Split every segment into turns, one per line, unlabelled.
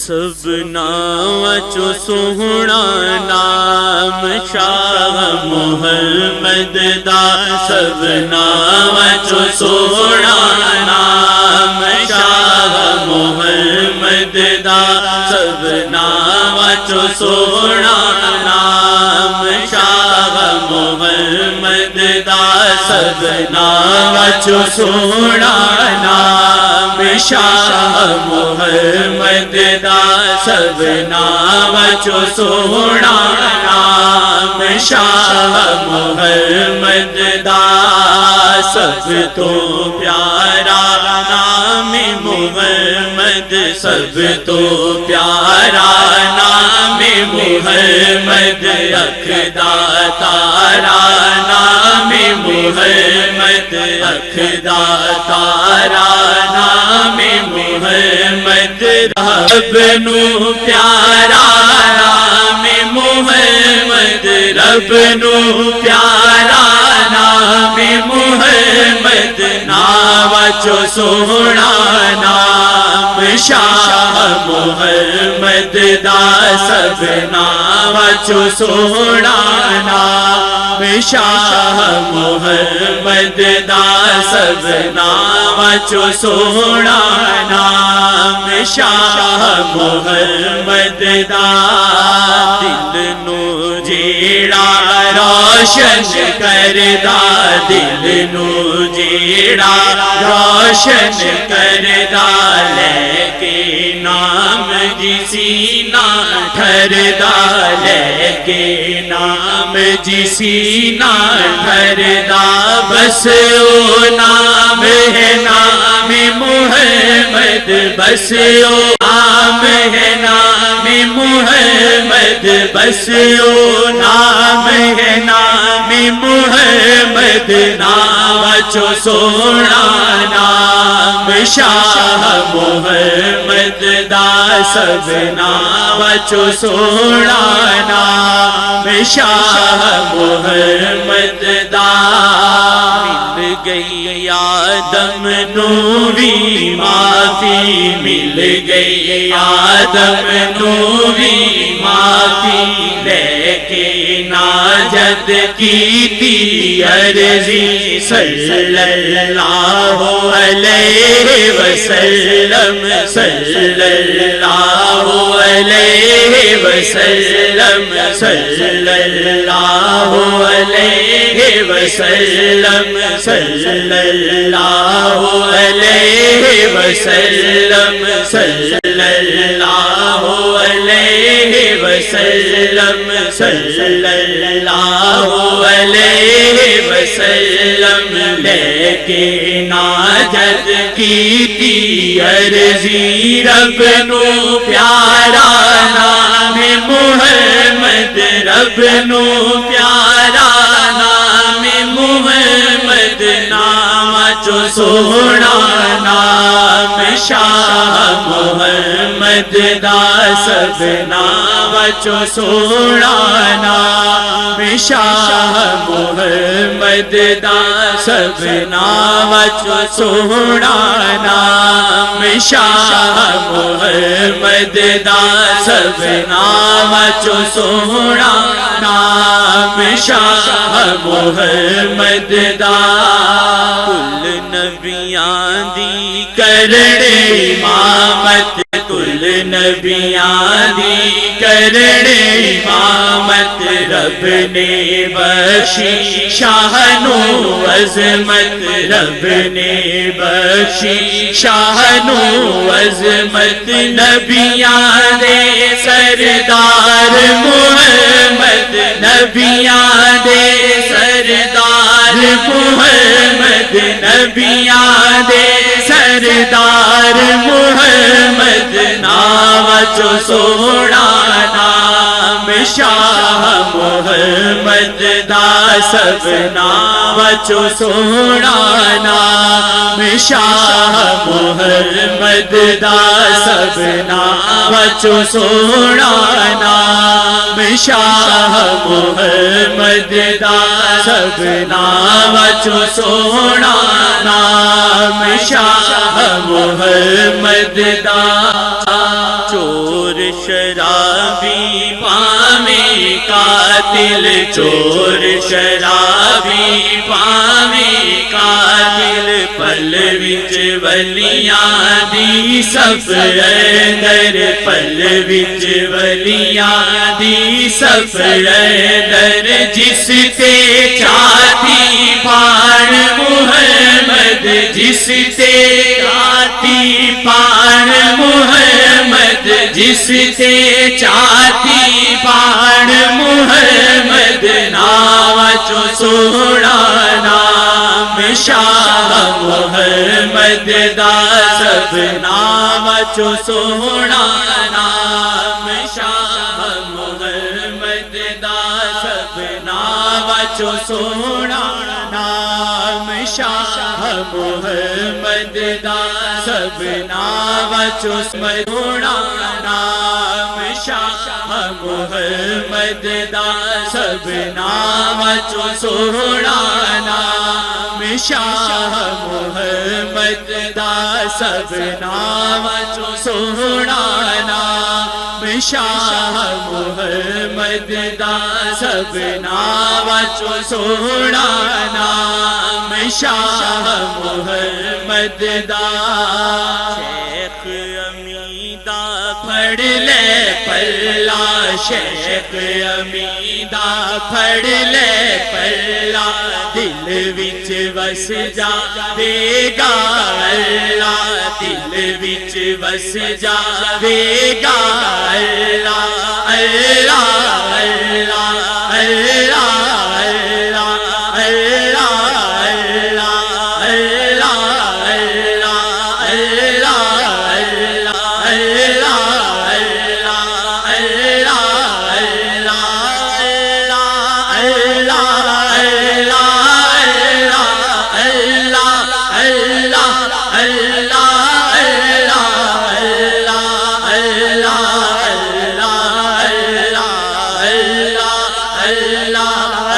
سب نام چو سوہنا نام شاہ محمد دا سب نام چو سوہنا نام شاہ محمد دا سب نام چو سوہنا نام شاہ محمد دا سب نام چو سوہنا نام شاہ محمد دا سب نام چو سوہنا نام شاہ محمد دا سب تو پیارا نام محمد سب تو پیارا نام محمد اکھدا تارا نام محمد اکھدا تارا نام محمد رب نو پیارا نام محمد رب نو پیارا نام محمد نام چو سوہنا نام شاہ محمد دا سب نام چو سوہنا نام شاہ محمد دا سب نام چو سوہنا نام شاہ محمد دا دل نو جیڑا روشن کردا دل نو جیڑا روشن کردا لے کے نام جی سینہ ٹھردا لے کے نام جی سینہ ٹھردا بس او نام ہے نام محمد بس او نام ہے نام محمد بس او نام ہے نام محمد نام چو سوہنا نام شاہ محمد دا سب نام چو سوہنا نام شاہ محمد دا مل گئی آدم نوری معافی مل گئی آدم نوری معافی لے کے ناجد کی عرضی صلی اللہ علیہ وسلم صلی اللہ علیہ وسلم صلی اللہ علیہ وسلم صلی اللہ علیہ وسلم صلی اللہ علیہ وسلم صلی اللہ علیہ وسلم لے کے ناجد کی عرضی رب نو پیارا نام محمد رب نو پیارا نام محمد نام چو سوہنا نام شاہ محمد دا سب نام چو سوہنا نام شاہ محمد دا سب نام چو سوہنا نام شاہ محمد دا سب نام چو سوہنا نام شاہ محمد دا کل نبیاں دی کرنے امامت کل نبیاں دی کرنے امامت رب نے بخشی شاہ نو عظمت رب نے بخشی شاہ نو عظمت نبیاں دے سردار محمد نبیاں دے سردار محمد نبیاں دے سردار محمد نام چو سوہنا نام شاہ محمد دا سب نام چو سوہنا نام شاہ محمد دا سب نام چو سوہنا نام شاہ محمد دا سب نام چو سوہنا نام شاہ محمد دا چو شرابی پاویں قاتل، چور شرابی پاویں قاتل، پل وچ ولیاں دی صف اندر، پل وچ ولیاں دی صف اندر، جس تے چاہتی پان محمد، جس تے چاہتی پان محمد، جس تے چاہتی پان محمد، نام چو سونا نام شاہ محمد دا، سب نام چو سونا نام شاہ محمد دا، سب نام چو سونا نام شاہ محمد دا، سب نام چو سونا نام شاہ محمد دا، سب نام چو سونا نام شاہ محمد دا، سب نام چو سونا نام شاہ محمد دا، سب نام چو سونا نام شاہ محمد دا، شیخ امیدہ پڑھ لے پلہ، شیخ امیدہ پڑھ لے پلہ، دل وچ وس جاوے گا اللہ، دل وچ وس جاوے گا اللہ، اللہ اللہ اللہ اللہ اللہ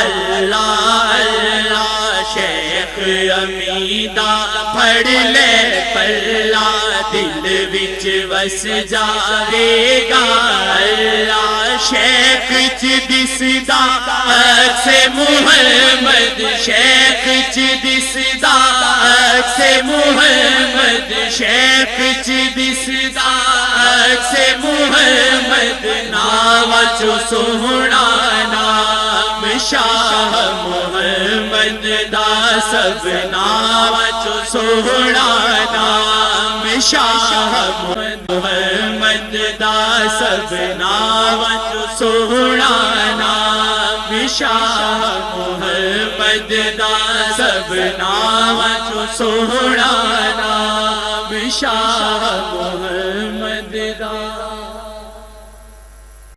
اللہ اللہ شیخ امیدہ پڑھ لے پلہ، دل وچ وس جاوے گا اللہ، شیخ چ دسدا عکس محمد، شیخ چ دسدا عکس محمد، شیخ چ دسدا عکس محمد، نام چو سونا نام شاہ محمد دا، سب نام چو سونا نام شاہ محمد دا، سب نام چو سونا نام شاہ محمد دا، سب نام چو سونا نام شاہ محمد دا۔